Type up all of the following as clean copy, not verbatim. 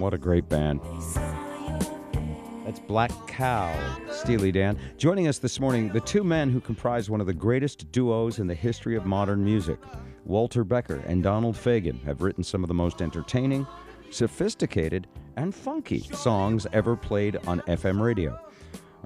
What a great band. That's Black Cow, Steely Dan. Joining us this morning, the two men who comprise one of the greatest duos in the history of modern music. Walter Becker and Donald Fagen have written some of the most entertaining, sophisticated, and funky songs ever played on FM radio.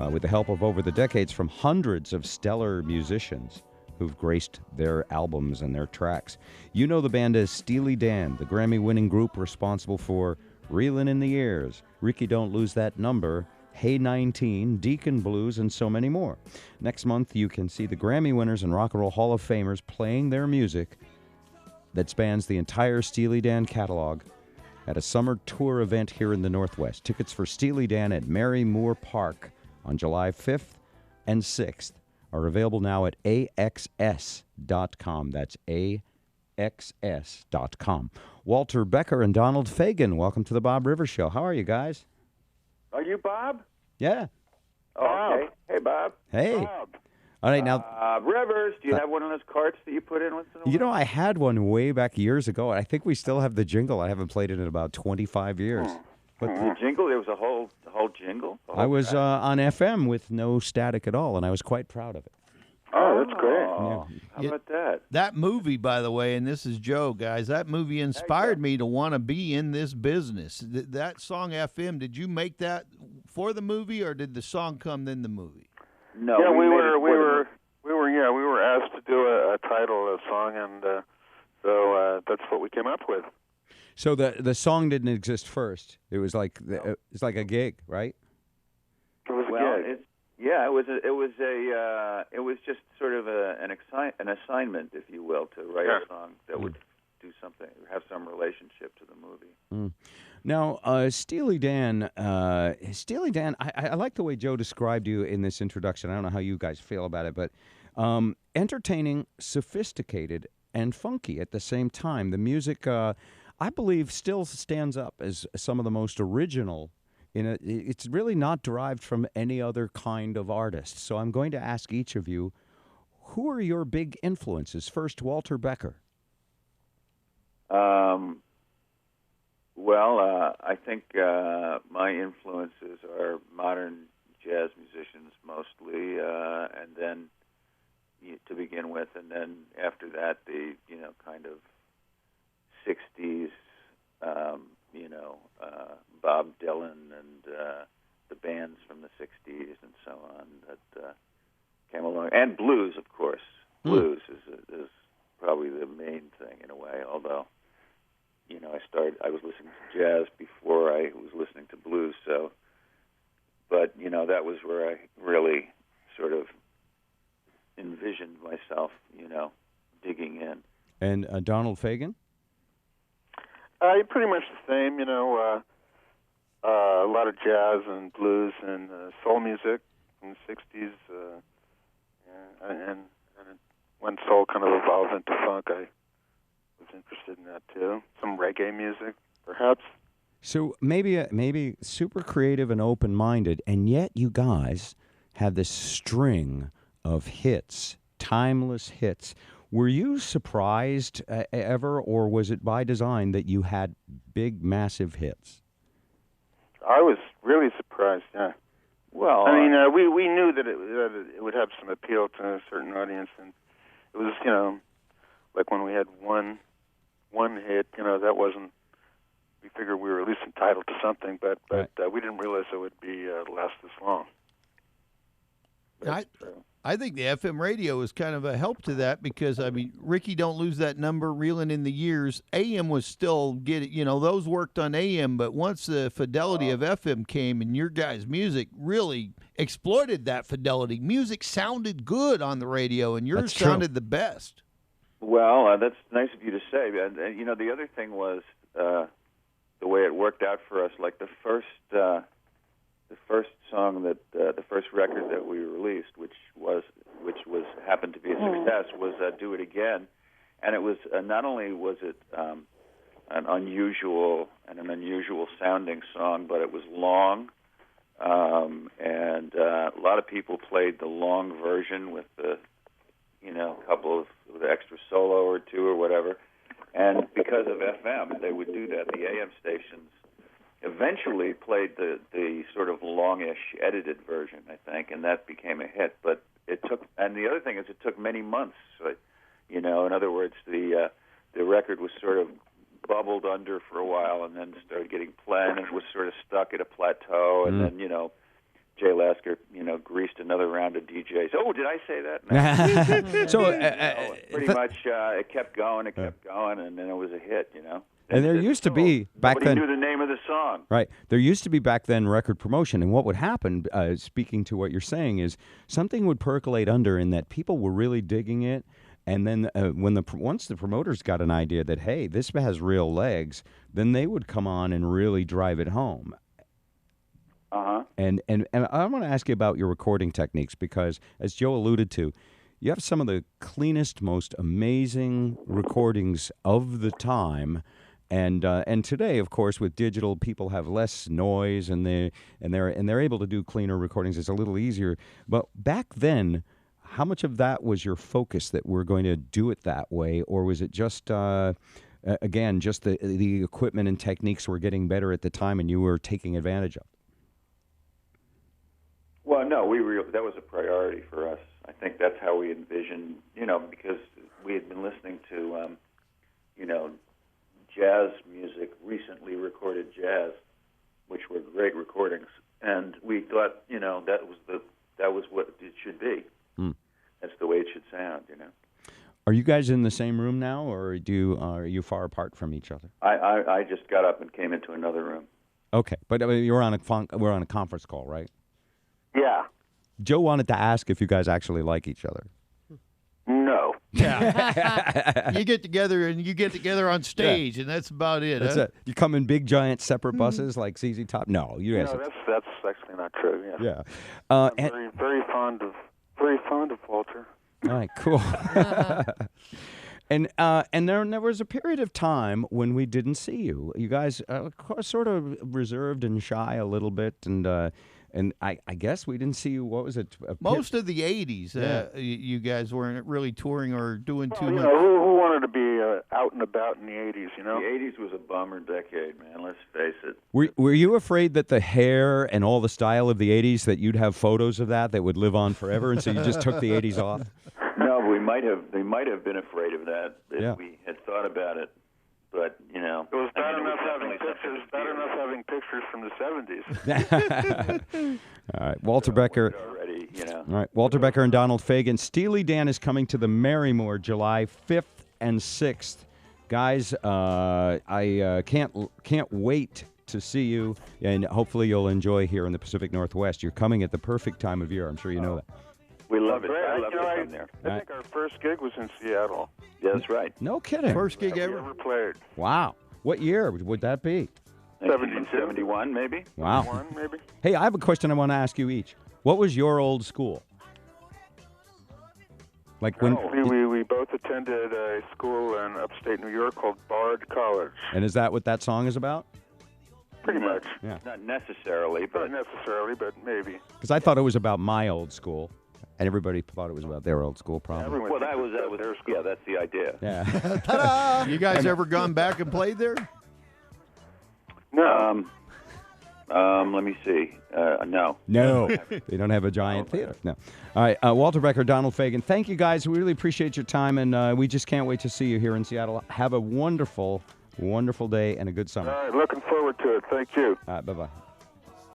With the help of over the decades from hundreds of stellar musicians who've graced their albums and their tracks. You know the band as Steely Dan, the Grammy-winning group responsible for Reelin' in the Years, Ricky Don't Lose That Number, Hey 19, Deacon Blues, and so many more. Next month, you can see the Grammy winners and Rock and Roll Hall of Famers playing their music that spans the entire Steely Dan catalog at a summer tour event here in the Northwest. Tickets for Steely Dan at Mary Moore Park on July 5th and 6th are available now at axs.com. That's axs.com. Walter Becker and Donald Fagen, welcome to the Bob Rivers Show. How are you guys? Are you Bob? Yeah. Oh, okay. Hey, Bob. Hey. Bob. All right, now... Rivers, do you have one of those carts that you put in once in a while? You know, I had one way back years ago, and I think we still have the jingle. I haven't played it in about 25 years. But the jingle? There was a whole jingle? I was on FM with no static at all, and I was quite proud of it. Oh, that's great. Yeah. How about that? That movie, by the way, and this is Joe, guys, that movie inspired me to want to be in this business. That song FM, did you make that for the movie, or did the song come then the movie? No, yeah, we were asked to do a title, a song, and so that's what we came up with. So the song didn't exist first. It was like it's like a gig, right? It was a gig. It was just sort of an assignment, if you will, to write a song that would do something, have some relationship to the movie. Now, Steely Dan, I like the way Joe described you in this introduction. I don't know how you guys feel about it, but entertaining, sophisticated, and funky at the same time. The music, I believe, still stands up as some of the most original. It's really not derived from any other kind of artist. So I'm going to ask each of you, who are your big influences? First, Walter Becker. I think my influences are modern jazz musicians mostly, and then to begin with, and then after that, the kind of 60s, Bob Dylan and the bands from the 60s and so on that came along, and blues, of course. Blues is probably the main thing in a way, although I was listening to jazz before I was listening to blues, so but that was where I really sort of envisioned myself, digging in. And Donald Fagen? Pretty much the same, a lot of jazz and blues and soul music in the 60s, and when soul kind of evolved into funk, I was interested in that too. Some reggae music, perhaps. So maybe super creative and open-minded, and yet you guys have this string of hits, timeless hits. Were you surprised ever, or was it by design that you had big, massive hits? I was really surprised, yeah. Well, I mean, we knew that it would have some appeal to a certain audience, and it was, like when we had one hit, that wasn't. We figured we were at least entitled to something, but we didn't realize it would be last this long. I think the FM radio is kind of a help to that because, I mean, Ricky Don't Lose That Number, Reelin' in the Years, AM was still getting, those worked on AM, but once the fidelity of FM came and your guys' music really exploited that fidelity, music sounded good on the radio and yours sounded the best. Well, that's nice of you to say. And the other thing was the way it worked out for us, like the first song that the first record that we released, which happened to be a success, was "Do It Again," and it was not only was it an unusual sounding song, but it was long, and a lot of people played the long version with the couple of the extra solo or two or whatever, and because of FM, they would do that. The AM stations eventually played the sort of longish edited version, I think, and that became a hit. But it took, and the other thing is, it took many months. In other words, the record was sort of bubbled under for a while, and then started getting played, and it was sort of stuck at a plateau, and then Jay Lasker, greased another round of DJs. Oh, did I say that? No. So pretty much, it kept going, and then it was a hit. And there used to be back then. Nobody knew the name of the song. Right. There used to be back then record promotion, and what would happen, speaking to what you're saying, is something would percolate under in that people were really digging it, and then once the promoters got an idea that, hey, this has real legs, then they would come on and really drive it home. Uh-huh. And I want to ask you about your recording techniques because, as Joe alluded to, you have some of the cleanest, most amazing recordings of the time. And today, of course, with digital, people have less noise, and they're able to do cleaner recordings. It's a little easier. But back then, how much of that was your focus that we're going to do it that way, or was it just again just the equipment and techniques were getting better at the time, and you were taking advantage of? Well, no, that was a priority for us. I think that's how we envisioned, because we had been listening to, jazz music, recently recorded jazz, which were great recordings, and we thought, that was what it should be. That's the way it should sound, Are you guys in the same room now, or are you far apart from each other? I just got up and came into another room. Okay, but we're on a conference call, right? Yeah. Joe wanted to ask if you guys actually like each other. No. Yeah. You get together on stage, and that's about it. That's it. You come in big, giant, separate buses like ZZ Top? No, you guys. No, that's actually not true. Yeah. Yeah. I'm very fond of Walter. All right, cool. And there was a period of time when we didn't see you. You guys sort of reserved and shy a little bit, and I guess we didn't see you. What was it? Most of the 80s, you guys weren't really touring or doing too much. Who wanted to be out and about in the 80s, The 80s was a bummer decade, man, let's face it. Were you afraid that the hair and all the style of the 80s, that you'd have photos of that would live on forever, and so you just took the 80s off? No, we might have been afraid of that if we had thought about it. But, it was bad enough having pictures from the 70s. All right, Walter Becker. Already, All right, Walter Becker and Donald Fagen. Steely Dan is coming to the Marymore July 5th and 6th. Guys, I can't wait to see you, and hopefully you'll enjoy here in the Pacific Northwest. You're coming at the perfect time of year. I'm sure you know that. We love it. I love to come there. I think our first gig was in Seattle. Yeah, that's right. No kidding. First gig We ever? ever played. Wow. What year would that be? 1971, maybe? Wow. 71, maybe? Hey, I have a question I want to ask you each. What was your old school? Like when? We both attended a school in upstate New York called Bard College. And is that what that song is about? Pretty much. Yeah. Not necessarily, but Not necessarily, but maybe. Because I thought it was about my old school, and everybody thought it was about their old school, probably. Everyone well, thinks that was their school. yeah, that's the idea. Yeah. Ta-da! You guys ever gone back and played there? No. Let me see. No. No. They don't have a giant theater. No. All right. Walter Becker, Donald Fagen, thank you guys. We really appreciate your time, and we just can't wait to see you here in Seattle. Have a wonderful, wonderful day and a good summer. All right, looking forward to it. Thank you. All right. Bye-bye.